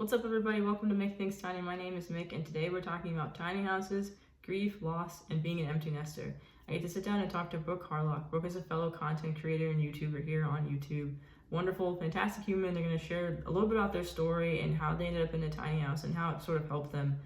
What's up, everybody? Welcome to Make Things Tiny. My name is Mick, and today we're talking about tiny houses, grief, loss, and being an empty nester. I get to sit down and talk to Brooke Harlock. Brooke is a fellow content creator and YouTuber here on YouTube. Wonderful, fantastic human. They're going to share a little bit about their story and how they ended up in a tiny house and how it sort of helped them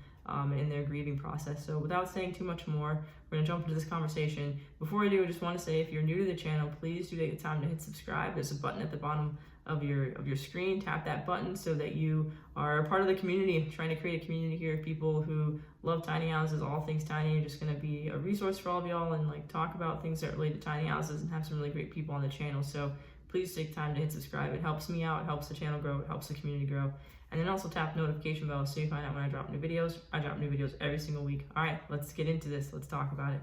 in their grieving process. So without saying too much more, we're going to jump into this conversation. Before I do, I just want to say if you're new to the channel, please do take the time to hit subscribe. There's a button at the bottom of your screen. Tap that button so that you are a part of the community. I'm trying to create a community here of people who love tiny houses, all things tiny. I'm just going to be a resource for all of y'all and talk about things that relate to tiny houses and have some really great people on the channel. So please take time to hit subscribe. It helps me out, it helps the channel grow, it helps the community grow. And then also tap the notification bell so you find out when I drop new videos. I drop new videos every single week. All right, let's get into this. Let's talk about it.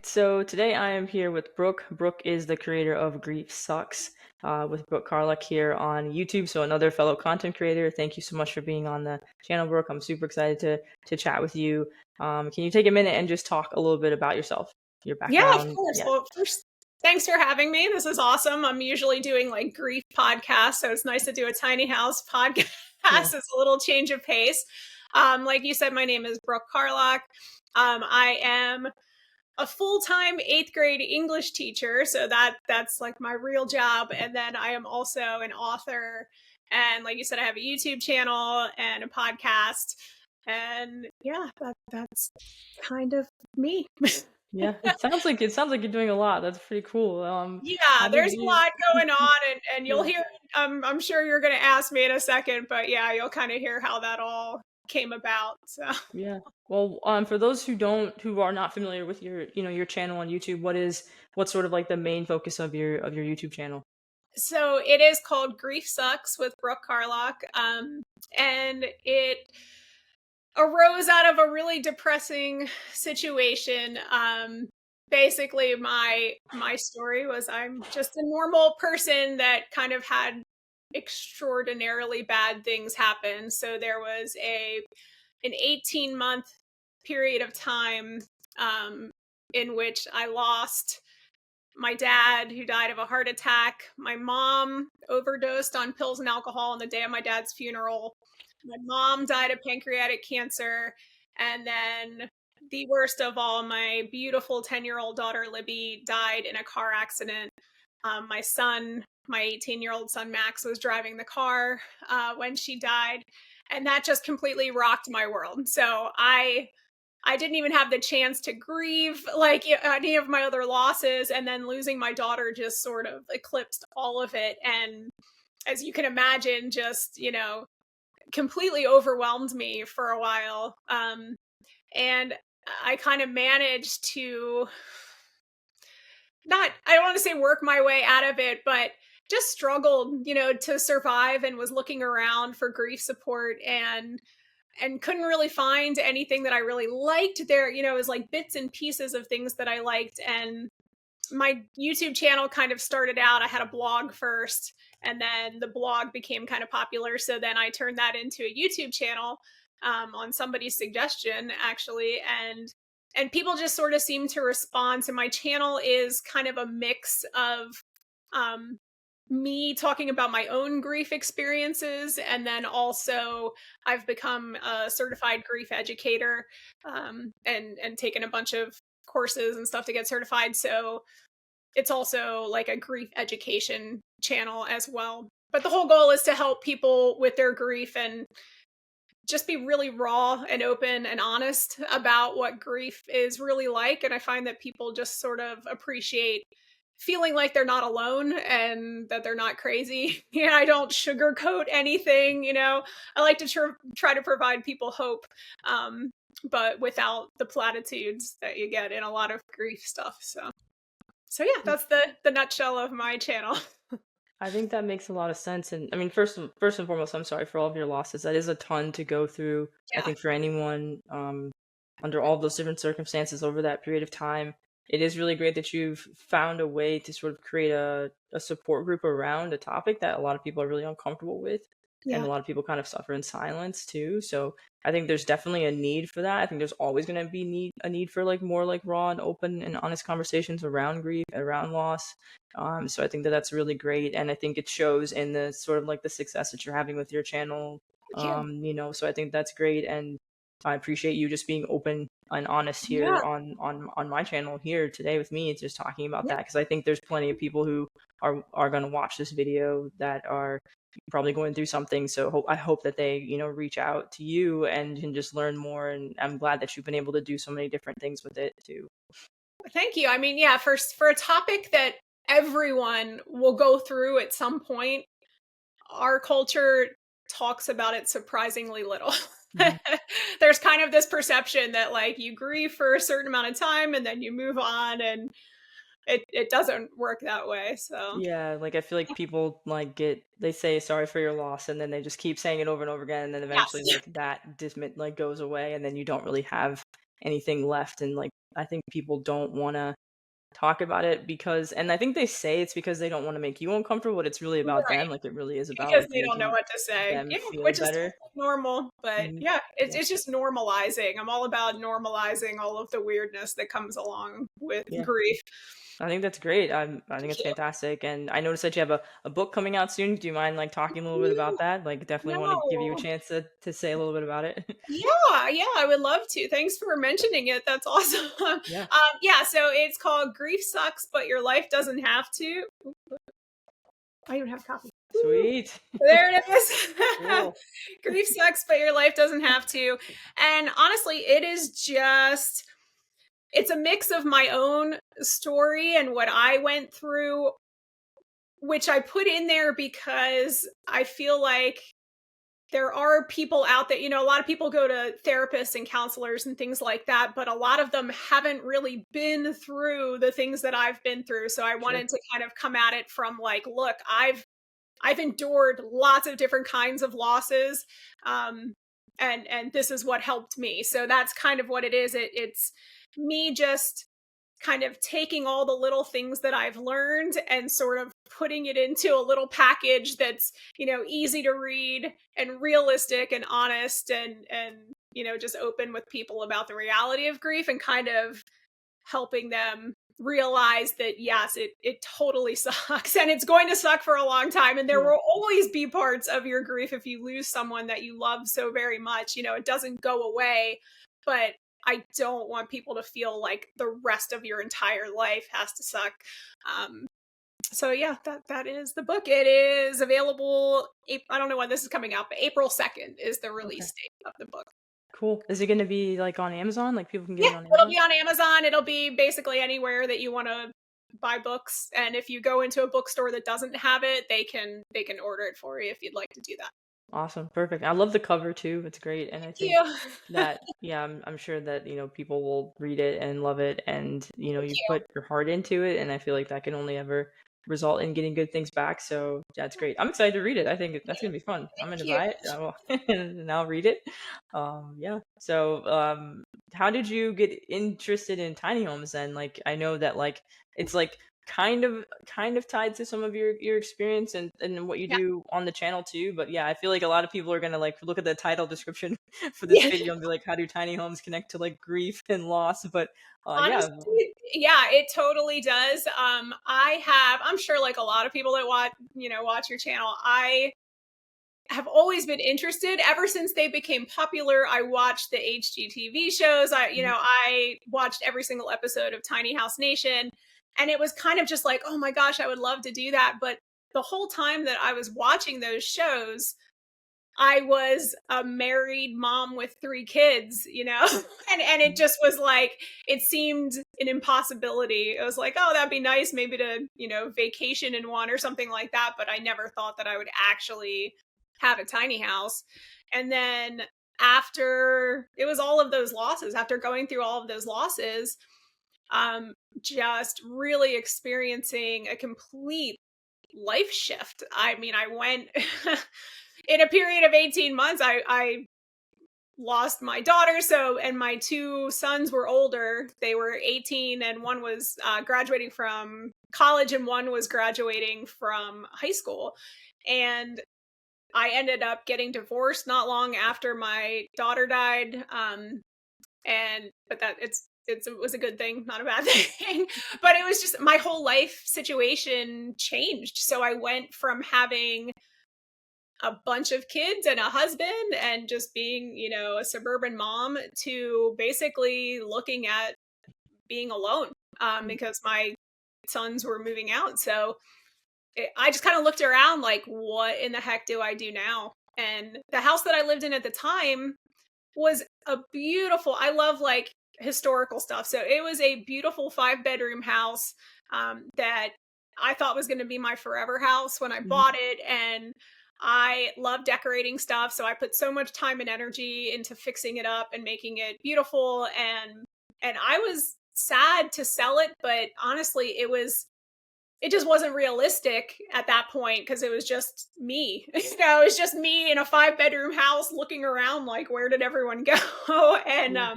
So today I am here with Brooke. Brooke is the creator of Grief Sucks with Brooke Harlock here on YouTube. So another fellow content creator. Thank you so much for being on the channel, Brooke. I'm super excited to chat with you. Can you take a minute and just talk a little bit about yourself, your Yeah, background? of course. Well, first, thanks for having me. This is awesome. I'm usually doing grief podcasts, so it's nice to do a tiny house podcast. Yeah. It's a little change of pace. Like you said, my name is Brooke Carlock. I am a full-time 8th grade English teacher, so that's like my real job. And then I am also an author. And like you said, I have a YouTube channel and a podcast. And yeah, that's kind of me. Yeah, it sounds like you're doing a lot. That's pretty cool. Yeah, How did there's a you? lot going on, and you'll Yeah. hear. I'm sure you're going to ask me in a second, but yeah, you'll kind of hear how that all came about. So. Yeah. Well, for those who are not familiar with your channel on YouTube, what's sort of like the main focus of your YouTube channel? So it is called Grief Sucks with Brooke Carlock, and it arose out of a really depressing situation. Basically, my story was I'm just a normal person that kind of had extraordinarily bad things happen. So there was an 18-month period of time in which I lost my dad, who died of a heart attack. My mom overdosed on pills and alcohol on the day of my dad's funeral. My mom died of pancreatic cancer. And then the worst of all, my beautiful 10-year-old daughter, Libby, died in a car accident. My son, my 18-year-old son, Max, was driving the car when she died. And that just completely rocked my world. So I didn't even have the chance to grieve like any of my other losses. And then losing my daughter just sort of eclipsed all of it. And as you can imagine, just, completely overwhelmed me for a while. And I kind of managed to I don't want to say work my way out of it, but just struggled, to survive, and was looking around for grief support and couldn't really find anything that I really liked. There, it was like bits and pieces of things that I liked. And my YouTube channel kind of started out, I had a blog first, and then the blog became kind of popular. So then I turned that into a YouTube channel on somebody's suggestion, actually. And people just sort of seem to respond. So my channel is kind of a mix of um, me talking about my own grief experiences, and then also I've become a certified grief educator and taken a bunch of courses and stuff to get certified. So it's also like a grief education channel as well. But the whole goal is to help people with their grief and just be really raw and open and honest about what grief is really like. And I find that people just sort of appreciate feeling like they're not alone and that they're not crazy. I don't sugarcoat anything. I like to try to provide people hope, but without the platitudes that you get in a lot of grief stuff. So yeah, that's the nutshell of my channel. I think that makes a lot of sense. And I mean, first and foremost, I'm sorry for all of your losses. That is a ton to go through. I Yeah. think for anyone under all of those different circumstances over that period of time, it is really great that you've found a way to sort of create a support group around a topic that a lot of people are really uncomfortable with. and Yeah. a lot of people kind of suffer in silence too. So I think there's definitely a need for that. I think there's always going to be a need for like more like raw and open and honest conversations around grief, around loss. So I think that that's really great, and I think it shows in the sort of like the success that you're having with your channel. Thank you. So I think that's great, and I appreciate you just being open and honest here Yeah. on my channel here today with me, just talking about Yeah. that, because I think there's plenty of people who are going to watch this video that are probably going through something. So I hope that they, reach out to you and can just learn more. And I'm glad that you've been able to do so many different things with it too. Thank you. I mean, yeah, for a topic that everyone will go through at some point, our culture talks about it surprisingly little. Mhm. There's kind of this perception that like you grieve for a certain amount of time and then you move on, and it doesn't work that way. So Yeah, like I feel like people like they say sorry for your loss and then they just keep saying it over and over again, and then eventually yes. like that dismit like goes away and then you don't really have anything left. And like I think people don't want to talk about it because, and I think they say it's because they don't want to make you uncomfortable, but it's really about them. Right. Like it really is about Because like they don't know making what to say. them Yeah, feel which is better. totally normal. But Mhm. yeah, Yeah. it's just normalizing. I'm all about normalizing all of the weirdness that comes along with Yeah. grief. I think that's great. I think Thank it's you. fantastic. And I noticed that you have a book coming out soon. Do you mind like talking a little bit about that? Like definitely want to give you a No. chance to say a little bit about it. Yeah, yeah, I would love to. Thanks for mentioning it. That's awesome. Yeah. Yeah, so it's called Grief Sucks, But Your Life Doesn't Have to. I even have coffee. Woo. Sweet. There it is. Cool. Grief sucks, but your life doesn't have to. And honestly, it is just, it's a mix of my own story and what I went through, which I put in there because I feel like there are people out there, a lot of people go to therapists and counselors and things like that, but a lot of them haven't really been through the things that I've been through. So I Sure. wanted to kind of come at it from like, look, I've endured lots of different kinds of losses. And this is what helped me. So that's kind of what it is. It's me just kind of taking all the little things that I've learned and sort of putting it into a little package that's, easy to read and realistic and honest and just open with people about the reality of grief and kind of helping them realize that yes, it totally sucks and it's going to suck for a long time, and there Yeah. will always be parts of your grief if you lose someone that you love so very much. It doesn't go away, but I don't want people to feel like the rest of your entire life has to suck. Um, so yeah, that is the book. It is available. I don't know when this is coming out, but April 2nd is the Okay. release date of the book. Cool. Is it going to be like on Amazon? Like people can get Yeah, it on it'll Amazon? be on Amazon. It'll be basically anywhere that you want to buy books. And if you go into a bookstore that doesn't have it, they can order it for you if you'd like to do that. Awesome. Perfect. I love the cover too. It's great. And I Thank think you. that, yeah, I'm sure that, people will read it and love it. And, Thank you've you. put your heart into it. And I feel like that can only ever result in getting good things back. So that's great. I'm excited to read it. I think that's going to be fun. I'm going Thank to you. buy it. I will, and I'll read it. Yeah. So, how did you get interested in tiny homes then? Like, I know that like, it's like, kind of tied to some of your experience and what you Yeah. do on the channel too. But yeah, I feel like a lot of people are gonna like look at the title description for this Yeah. video and be like, how do tiny homes connect to like grief and loss? But yeah. Honestly, yeah, it totally does. I'm sure like a lot of people that watch your channel, I have always been interested ever since they became popular. I watched the HGTV shows. Mhm. I watched every single episode of Tiny House Nation, and it was kind of just like, oh my gosh, I would love to do that. But the whole time that I was watching those shows, I was a married mom with 3 kids, and it just was like, it seemed an impossibility. It was like, oh, that'd be nice maybe to, vacation in one or something like that. But I never thought that I would actually have a tiny house. And then after it was all of those losses, after going through all of those losses, um, just really experiencing a complete life shift. I mean, I went in a period of 18 months, I lost my daughter. So, and my 2 sons were older. They were 18, and one was graduating from college, and one was graduating from high school. And I ended up getting divorced not long after my daughter died. But that it was a good thing, not a bad thing. But it was just my whole life situation changed. So I went from having a bunch of kids and a husband and just being, a suburban mom to basically looking at being alone, because my sons were moving out. So I just kind of looked around like, what in the heck do I do now? And the house that I lived in at the time was a beautiful, I love like historical stuff. So it was a beautiful 5-bedroom house, that I thought was going to be my forever house when I Mm-hmm. bought it. And I love decorating stuff. So I put so much time and energy into fixing it up and making it beautiful. And I was sad to sell it, but honestly, it just wasn't realistic at that point because it was just me. It was just me in a 5-bedroom house looking around like, where did everyone go? and Yeah.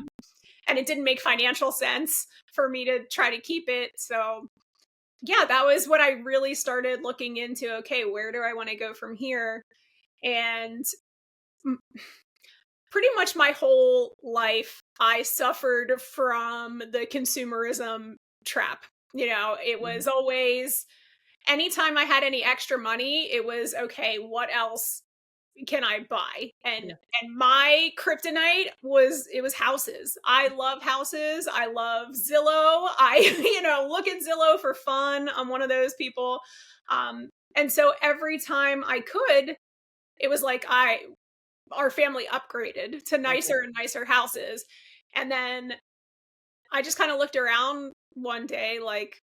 and it didn't make financial sense for me to try to keep it. So yeah, that was what I really started looking into. Okay, where do I want to go from here? And pretty much my whole life, I suffered from the consumerism trap. It Mm-hmm. was always anytime I had any extra money, it was okay, what else can I buy? And Yeah. and my kryptonite was houses. I love houses. I love Zillow. I look at Zillow for fun. I'm one of those people. And so every time I could, it was like our family upgraded to Okay. nicer and nicer houses. And then I just kind of looked around one day like,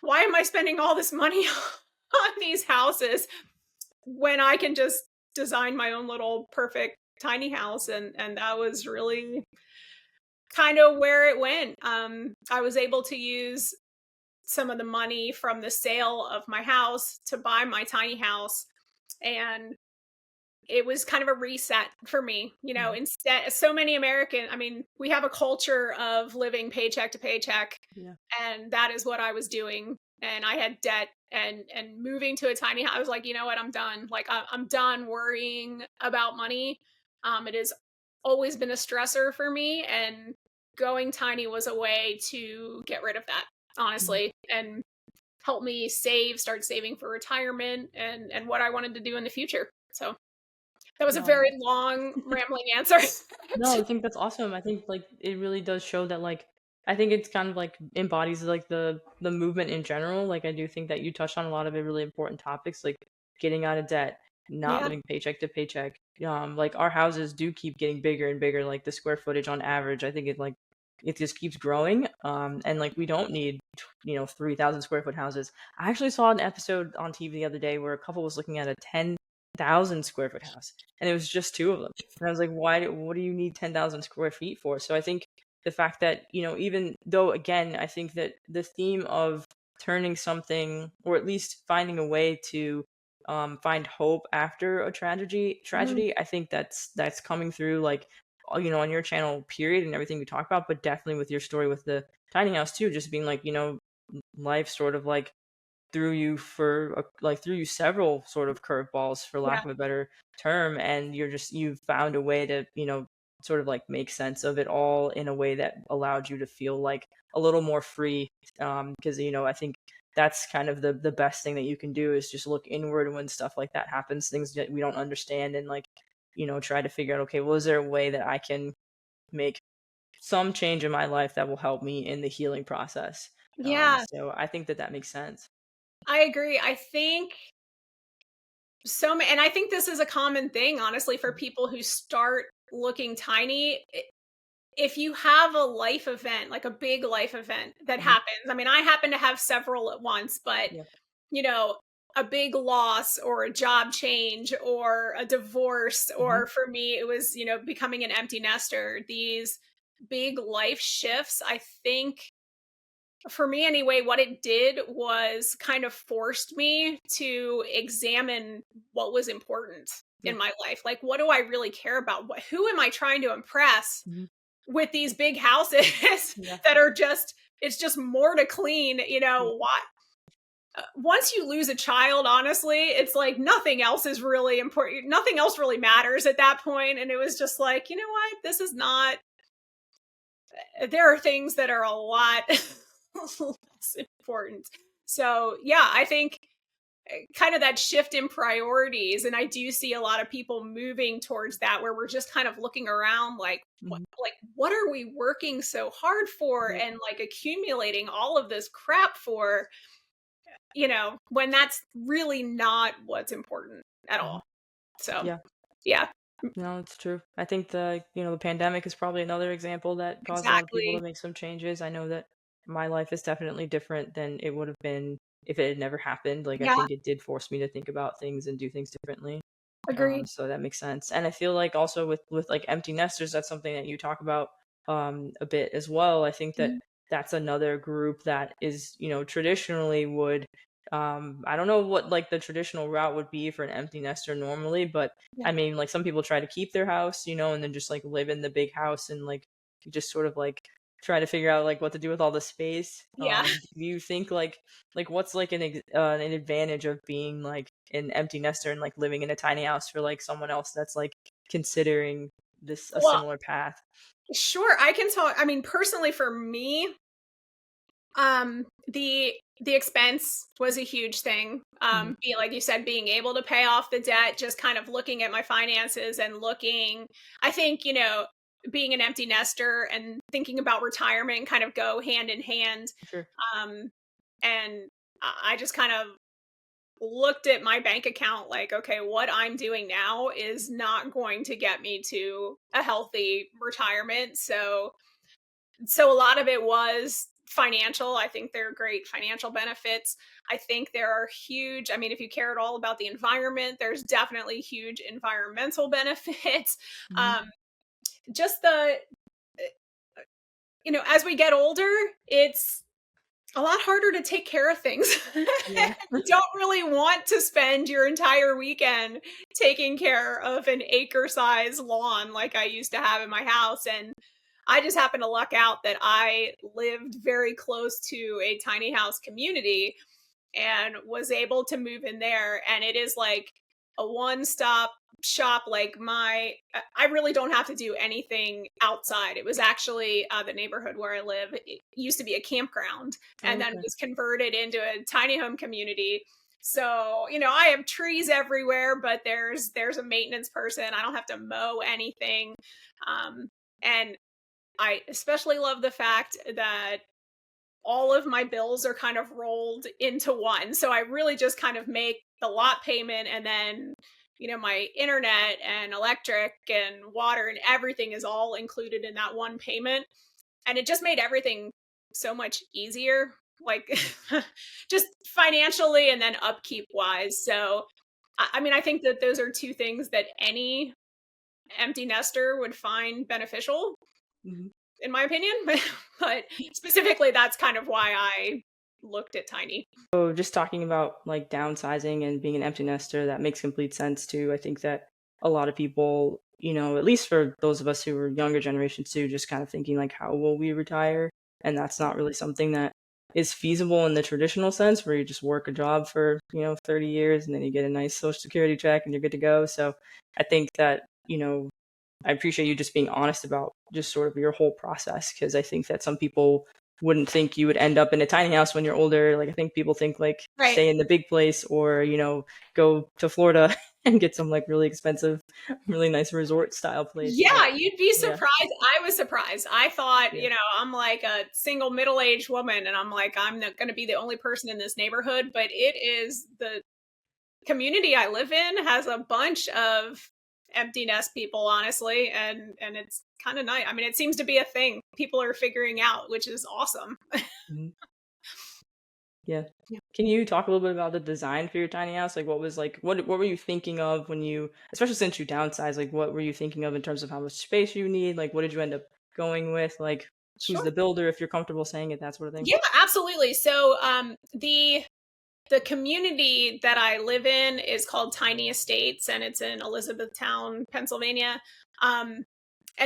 why am I spending all this money on these houses when I can just design my own little perfect tiny house? And that was really kind of where it went. I was able to use some of the money from the sale of my house to buy my tiny house, and it was kind of a reset for me. Mm-hmm. Instead, so many I mean, we have a culture of living paycheck to paycheck, Yeah. and that is what I was doing. And I had debt, and moving to a tiny house, I was like, you know what, I'm done. Like, I'm done worrying about money. It has always been a stressor for me, and going tiny was a way to get rid of that, Mm-hmm. honestly, and help me start saving for retirement and what I wanted to do in the future. So that was a No. very long, rambling answer. No, I think that's awesome. I think like it really does show that like I think it's kind of like embodies like the movement in general. Like I do think that you touched on a lot of really important topics like getting out of debt, not Yeah, living paycheck to paycheck. Like our houses do keep getting bigger and bigger, like the square footage on average. I think it just keeps growing. And like we don't need 3,000 square foot houses. I actually saw an episode on TV the other day where a couple was looking at a 10,000 square foot house and it was just two of them. And I was like, why? What do you need 10,000 square feet for? So I think the fact that even though again, I think that the theme of turning something, or at least finding a way to find hope after a mhm, tragedy, I think that's coming through like on your channel, period, and everything we talk about, but definitely with your story with the tiny house too, just being like life sort of like threw you several sort of curveballs for yeah, lack of a better term, and you've found a way to sort of like make sense of it all in a way that allowed you to feel like a little more free, because I think that's kind of the best thing that you can do is just look inward when stuff like that happens, things that we don't understand, and like try to figure out, okay, well, is there a way that I can make some change in my life that will help me in the healing process. yeah. So I think that that makes sense. I agree. I think and I think this is a common thing, honestly, for people who start looking tiny. If you have a life event, like a big life event that Mhm. happens, I mean, I happen to have several at once, but Yeah. you know, a big loss or a job change or a divorce, Mhm. or for me, it was, becoming an empty nester. These big life shifts, I think, for me anyway, what it did was kind of forced me to examine what was important Yeah. in my life. Like, what do I really care about? Who am I trying to impress Mhm. with these big houses Yeah. that are it's just more to clean? Yeah. Why? once you lose a child, honestly, it's like nothing else is really important. Nothing else really matters at that point. And it was just like, you know what? This is not, there are things that are a lot less important. So, yeah, I think kind of that shift in priorities. And I do see a lot of people moving towards that where we're just kind of looking around Mhm. like, what are we working so hard for Right. and like accumulating all of this crap for? When that's really not what's important at Mhm. all. So, Yeah. yeah, No, it's true. I think the pandemic is probably another example that caused a lot of people to exactly. make some changes. I know that my life is definitely different than it would have been if it had never happened. Like, I Yeah, think it did force me to think about things and do things differently. agreed. So that makes sense. And I feel like also with like empty nesters, that's something that you talk about a bit as well. I think that Mhm. that's another group that is, traditionally would I don't know what like the traditional route would be for an empty nester normally, but Yeah. I mean like some people try to keep their house, and then just like live in the big house and like just sort of like try to figure out like what to do with all the space. Yeah. Do you think like what's like an advantage of being like an empty nester and like living in a tiny house for like someone else that's like considering this a Well, similar path? sure, I can talk. I mean, personally for me, the expense was a huge thing. Hmm. Like you said, being able to pay off the debt, just kind of looking at my finances and looking, I think, being an empty nester and thinking about retirement kind of go hand in hand. Sure. Um, and I just kind of looked at my bank account like, okay, what I'm doing now is not going to get me to a healthy retirement. So a lot of it was financial. I think there are great financial benefits. I think there are huge, I mean, if you care at all about the environment, there's definitely huge environmental benefits. Hmm. Um, just as we get older, it's a lot harder to take care of things. Yeah. You don't really want to spend your entire weekend taking care of an acre size lawn like I used to have in my house. And I just happened to luck out that I lived very close to a tiny house community and was able to move in there. And it is like a one stop shop. Like I really don't have to do anything outside. It was actually the neighborhood where I live. It used to be a campground and then Okay. was converted into a tiny home community. So, I have trees everywhere, but there's a maintenance person. I don't have to mow anything. And I especially love the fact that all of my bills are kind of rolled into one. So I really just kind of make the lot payment and then, my internet and electric and water and everything is all included in that one payment. And it just made everything so much easier, like just financially and then upkeep wise. So, I mean, I think that those are two things that any empty nester would find beneficial Hmm. in my opinion. But specifically, that's kind of why I looked at tiny. So just talking about like downsizing and being an empty nester, that makes complete sense too. I think that a lot of people, at least for those of us who are younger generations too, just kind of thinking like, how will we retire? And that's not really something that is feasible in the traditional sense where you just work a job for, 30 years and then you get a nice social security check and you're good to go. So I think that, I appreciate you just being honest about just sort of your whole process because I think that some people wouldn't think you would end up in a tiny house when you're older. Like I think people think like Right. stay in the big place or go to Florida and get some like really expensive, really nice resort style place. But Yeah, you'd be yeah, surprised. I was surprised. I thought, yeah. I'm like a single middle aged woman, and I'm like, I'm not going to be the only person in this neighborhood. But it is the community I live in has a bunch of empty nest people, honestly, and it's kind of nice. I mean, it seems to be a thing people are figuring out, which is awesome. Mhm. Yeah. Yeah. Can you talk a little bit about the design for your tiny house? Like what were you thinking of when you especially since you downsized, like what were you thinking of in terms of how much space you need? Like what did you end up going with? Like who's Sure. the builder if you're comfortable saying it, that sort of thing? Yeah, absolutely. So, the community that I live in is called Tiny Estates, and it's in Elizabethtown, Pennsylvania. And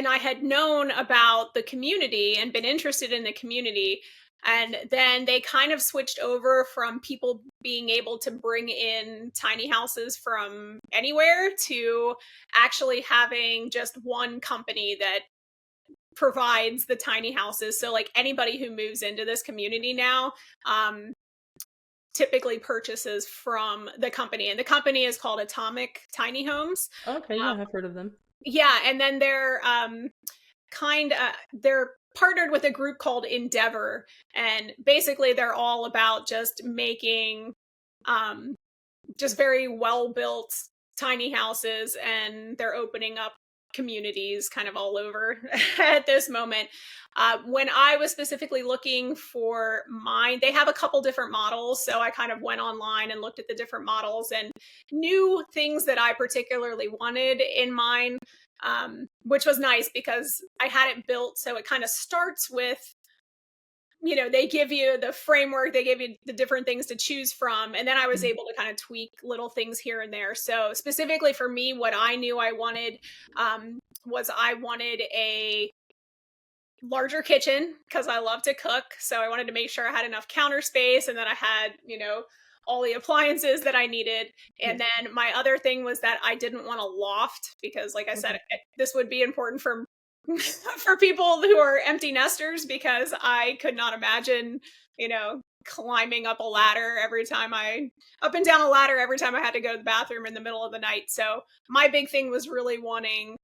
I had known about the community and been interested in the community. And then they kind of switched over from people being able to bring in tiny houses from anywhere to actually having just one company that provides the tiny houses. So like anybody who moves into this community now typically purchases from the company, and the company is called Atomic Tiny Homes. Okay, yeah, I've heard of them. Yeah, and then they're partnered with a group called Endeavor, and basically they're all about just making um just very well built tiny houses, and they're opening up communities kind of all over at this moment. When I was specifically looking for mine, they have a couple different models. So I kind of went online and looked at the different models and knew things that I particularly wanted in mine, which was nice because I had it built. So it kind of starts with, they give you the framework, they give you the different things to choose from. And then I was Mhm. able to kind of tweak little things here and there. So specifically for me, what I knew I wanted was I wanted a larger kitchen because I love to cook. So I wanted to make sure I had enough counter space and that I had, all the appliances that I needed. Yeah. And then my other thing was that I didn't want a loft because, like I said, Okay. this would be important for for people who are empty nesters, because I could not imagine, climbing up and down a ladder every time I had to go to the bathroom in the middle of the night. So my big thing was really wanting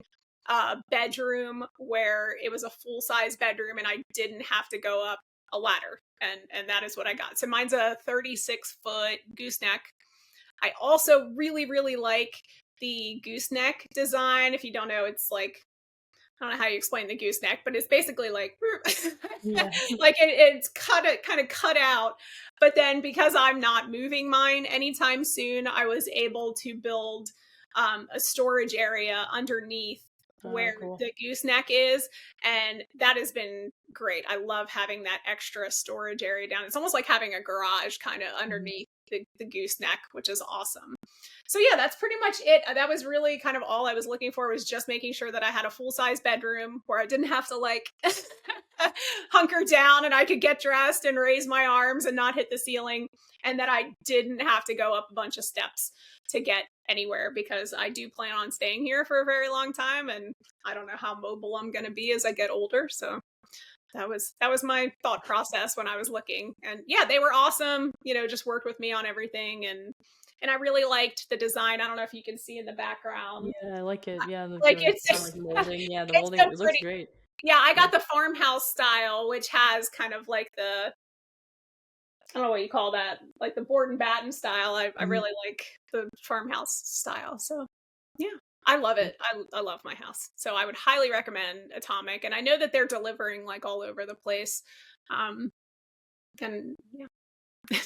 a bedroom where it was a full size bedroom and I didn't have to go up a ladder. And that is what I got. So mine's a 36-foot gooseneck. I also really, really like the gooseneck design. If you don't know, it's like, I don't know how you explain the gooseneck, but it's basically like Yeah. like it's kind of cut out. But then because I'm not moving mine anytime soon, I was able to build a storage area underneath Oh, where cool. the gooseneck is, and that has been great. I love having that extra storage area down. It's almost like having a garage kind of Mhm. underneath the gooseneck, which is awesome. So yeah, that's pretty much it. That was really kind of all I was looking for, was just making sure that I had a full-size bedroom where I didn't have to like hunker down and I could get dressed and raise my arms and not hit the ceiling, and that I didn't have to go up a bunch of steps to get anywhere, because I do plan on staying here for a very long time and I don't know how mobile I'm going to be as I get older. So that was my thought process when I was looking. And yeah, they were awesome, just worked with me on everything, and I really liked the design. I don't know if you can see in the background. Yeah, I like it. Yeah, Like the it's kind of like molding. Yeah, the it's molding, so it looks pretty. great. Yeah, I Yeah. got the farmhouse style, which has kind of like I don't know what you call that, like the board and batten style. I Mhm. really like the farmhouse style. So yeah, I love Yeah. it. I love my house. So I would highly recommend Atomic. And I know that they're delivering like all over the place. Um, and yeah.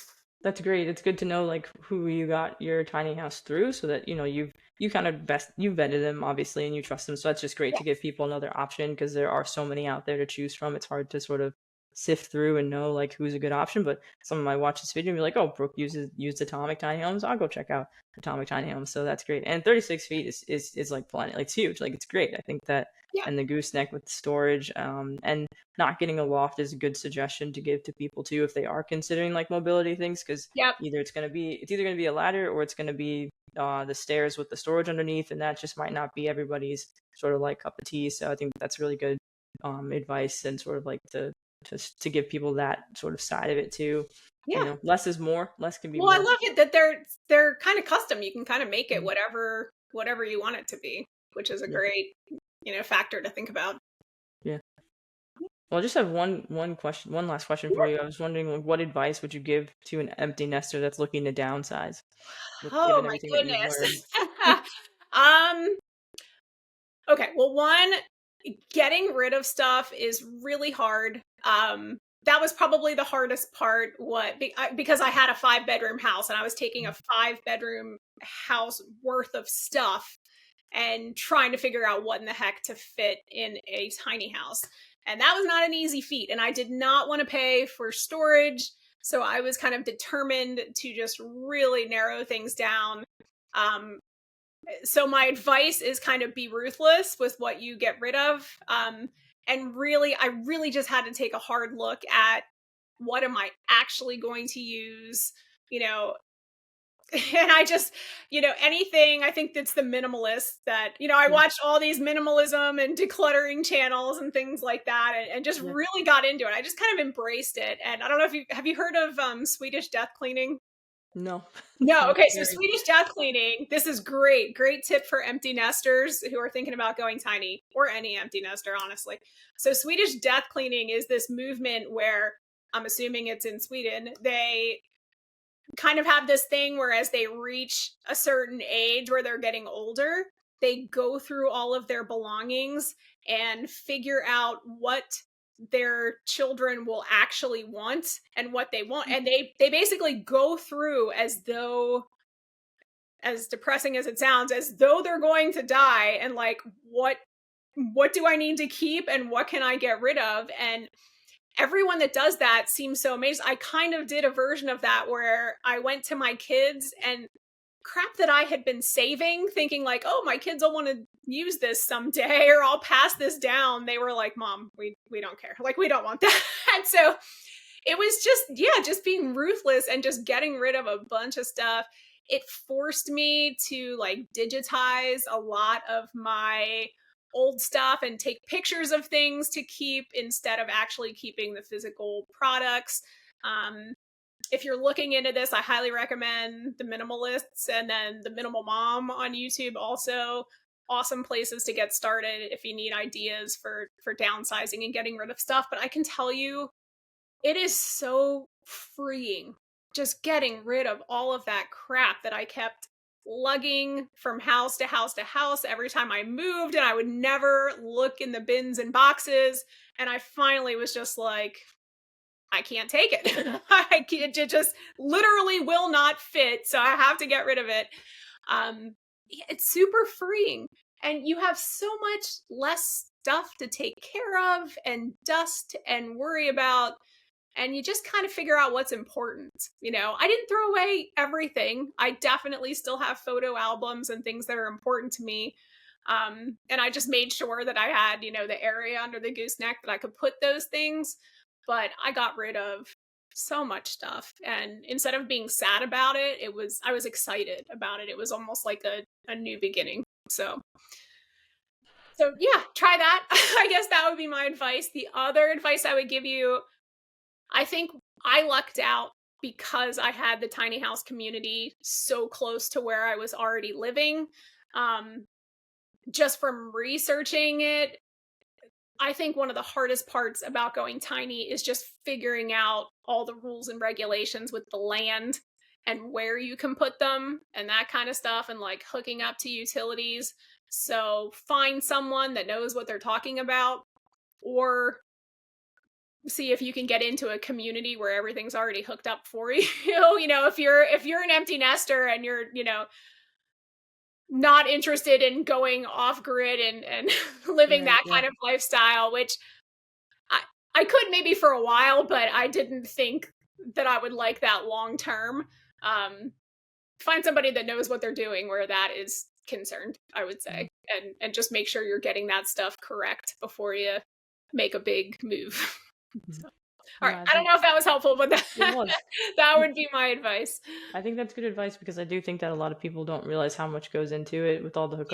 That's great. It's good to know like who you got your tiny house through so that you kind of best you vetted them obviously and you trust them. So that's just great to give people another option because there are so many out there to choose from. It's hard to sort of sift through and know like who's a good option. But someone might watch this video and be like, oh, Brooke used Atomic Tiny Homes. I'll go check out Atomic Tiny Homes. So that's great. And 36 feet is like plenty. Like it's huge. Like it's great. I think that Yeah. and the gooseneck with the storage and not getting a loft is a good suggestion to give to people too if they are considering like mobility things because Yep. it's either going to be a ladder or it's going to be the stairs with the storage underneath, and that just might not be everybody's sort of like cup of tea. So I think that's really good advice and sort of like to give people that sort of side of it too. Yeah. Less is more. Less can be Well, I more. love it that they're kind of custom. You can kind of make it Mhm. whatever you want it to be, which is a Yeah, great, factor to think about. yeah. Well, I just have one last question for you. I was wondering, like, what advice would you give to an empty nester that's looking to downsize, with Oh given my everything that you've learned? goodness. um okay, well, one, getting rid of stuff is really hard. That was probably the hardest part, because I had a 5-bedroom house and I was taking a 5-bedroom house worth of stuff and trying to figure out what in the heck to fit in a tiny house. And that was not an easy feat. And I did not want to pay for storage. So I was kind of determined to just really narrow things down. Um, so my advice is kind of be ruthless with what you get rid of. And really, I really just had to take a hard look at what am I actually going to use, you know, and I just, anything, I think that's the minimalist that, I Yeah. watched all these minimalism and decluttering channels and things like that, and just Yeah. really got into it. I just kind of embraced it. And I don't know if have you heard of Swedish death cleaning? No. No. Not Okay. So very. Swedish death cleaning, this is great. Great tip for empty nesters who are thinking about going tiny, or any empty nester, honestly. So Swedish death cleaning is this movement where, I'm assuming it's in Sweden, they kind of have this thing where as they reach a certain age where they're getting older, they go through all of their belongings and figure out what their children will actually want and what they want, and they basically go through, as though, as depressing as it sounds, as though they're going to die, and like, what do I need to keep and what can I get rid of? And everyone that does that seems so amazing. I kind of did a version of that where I went to my kids, and crap that I had been saving, thinking like, oh, my kids will want to use this someday, or I'll pass this down. They were like, Mom, we don't care. Like, we don't want that. And so it was just, yeah, just being ruthless and just getting rid of a bunch of stuff. It forced me to like digitize a lot of my old stuff and take pictures of things to keep instead of actually keeping the physical products. Um, if you're looking into this, I highly recommend The Minimalists and then The Minimal Mom on YouTube. Also, awesome places to get started if you need ideas for downsizing and getting rid of stuff. But I can tell you, it is so freeing just getting rid of all of that crap that I kept lugging from house to house to house every time I moved, and I would never look in the bins and boxes. And I finally was just like, I can't take it. I can't, it just literally will not fit. So I have to get rid of it. It's super freeing. And you have so much less stuff to take care of and dust and worry about. And you just kind of figure out what's important. I didn't throw away everything. I definitely still have photo albums and things that are important to me. And I just made sure that I had, the area under the gooseneck that I could put those things. But I got rid of so much stuff. And instead of being sad about it, I was excited about it. It was almost like a new beginning. So yeah, try that. I guess that would be my advice. The other advice I would give you, I think I lucked out because I had the tiny house community so close to where I was already living. Um, just from researching it, I think one of the hardest parts about going tiny is just figuring out all the rules and regulations with the land and where you can put them and that kind of stuff, and like hooking up to utilities. So find someone that knows what they're talking about, or see if you can get into a community where everything's already hooked up for you. If you're an empty nester and you're, not interested in going off grid and living Right. that Yeah. kind of lifestyle, which I could maybe for a while, but I didn't think that I would like that long term. Find somebody that knows what they're doing where that is concerned, I would say, and just make sure you're getting that stuff correct before you make a big move. Mhm. So, all right. Yeah, I I don't think know if that was helpful, but it was. that would be my advice. I think that's good advice because I do think that a lot of people don't realize how much goes into it with all the Yep.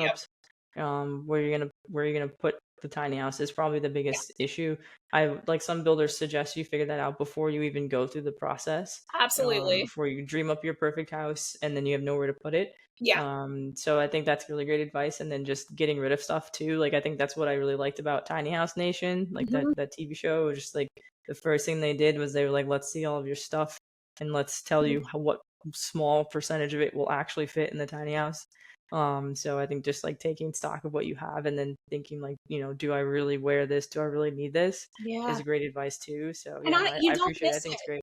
hookups. Where you're gonna put the tiny house is probably the Yeah. biggest issue. I like some builders suggest you figure that out before you even go through the process. Absolutely. Before you dream up your perfect house and then you have nowhere to put it. Yeah. So I think that's really great advice. And then just getting rid of stuff too. Like I think that's what I really liked about Tiny House Nation, like Mhm. that TV show. Was just like the first thing they did was they were like, let's see all of your stuff and let's tell Mhm. you what small percentage of it will actually fit in the tiny house. So I think just like taking stock of what you have and then thinking like, do I really wear this? Do I really need this? Is Yeah. a great advice too. So And yeah, no, you I don't appreciate it. I miss think it. it's great.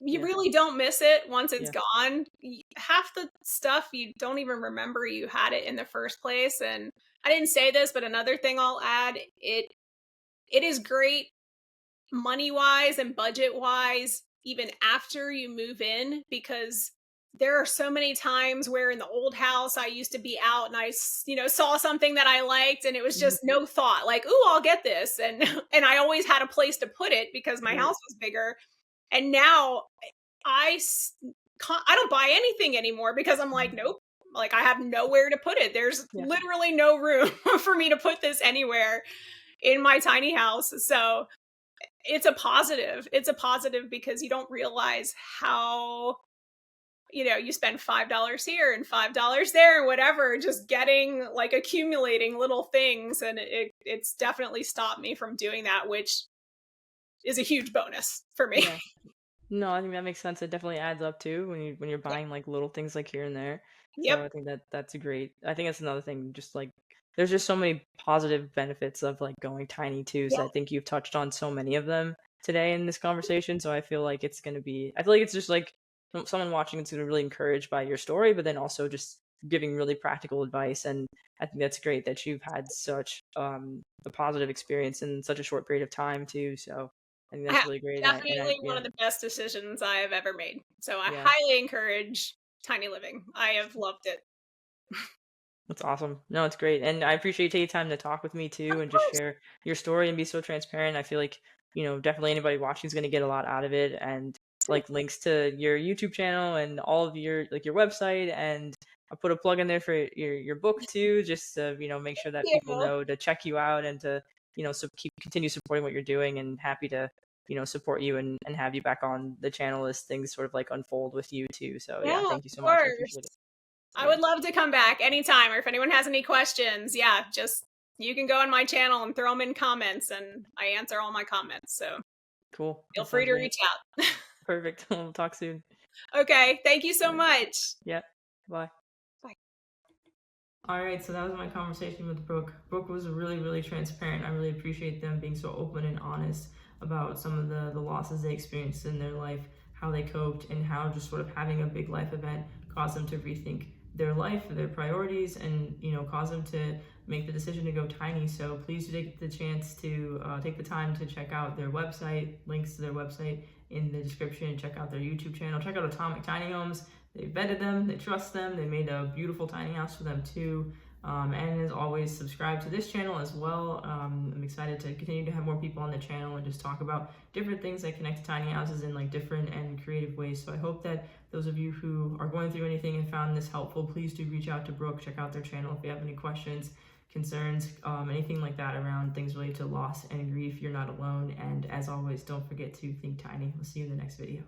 You Yeah. really don't miss it once it's Yeah. gone. Half the stuff you don't even remember you had it in the first place. And I didn't say this, but another thing I'll add, it is great money wise and budget wise even after you move in, because there are so many times where in the old house I used to be out and I saw something that I liked, and it was Mhm. just no thought like, "Ooh, I'll get this." And and I always had a place to put it because my Right. house was bigger. And now I don't buy anything anymore because I'm like, nope, like I have nowhere to put it. There's literally no room for me to put this anywhere in my tiny house. So it's a positive. It's a positive because you don't realize how, you spend $5 here and $5 there and whatever, just getting like accumulating little things. And it's definitely stopped me from doing that, which is a huge bonus for me. Yeah. No, I think that makes sense. It definitely adds up too when you're buying like little things like here and there. Yep. So I think that's great. I think that's another thing. Just like there's just so many positive benefits of like going tiny too. So I think you've touched on so many of them today in this conversation. So I feel like it's gonna be. I feel like it's just like someone watching is gonna be really encouraged by your story, but then also just giving really practical advice. And I think that's great that you've had such a positive experience in such a short period of time too. So I think that's really great. Definitely one of the best decisions I have ever made. So I Yeah. highly encourage tiny living. I have loved it. That's awesome. No, it's great. And I appreciate you taking time to talk with me too and just share your story and be so transparent. I feel like, definitely anybody watching is going to get a lot out of it, and like links to your YouTube channel and all of your your website, and I'll put a plug in there for your book too, just to, make sure that people know to check you out and to, so continue supporting what you're doing, and happy to, support you and have you back on the channel as things sort of like unfold with you too. So yeah, thank you so much. I appreciate it. I would love to come back anytime, or if anyone has any questions, just you can go on my channel and throw them in comments, and I answer all my comments. So cool. Feel free to reach out. Perfect. We'll talk soon. Okay. Thank you so much. Yeah. Bye. Bye. All right. So that was my conversation with Brooke. Brooke was really, really transparent. I really appreciate them being so open and honest about some of the losses they experienced in their life, how they coped, and how just sort of having a big life event caused them to rethink their life, their priorities, and cause them to make the decision to go tiny. So please take the chance to take the time to check out their website. Links to their website in the description. Check out their YouTube channel. Check out Atomic Tiny Homes. They vetted them. They trust them. They made a beautiful tiny house for them too. And as always, subscribe to this channel as well. I'm excited to continue to have more people on the channel and just talk about different things that connect to tiny houses in like different and creative ways. So I hope that those of you who are going through anything and found this helpful, please do reach out to Brooke. Check out their channel if you have any questions, concerns, anything like that around things related to loss and grief. You're not alone. And as always, don't forget to think tiny. We'll see you in the next video.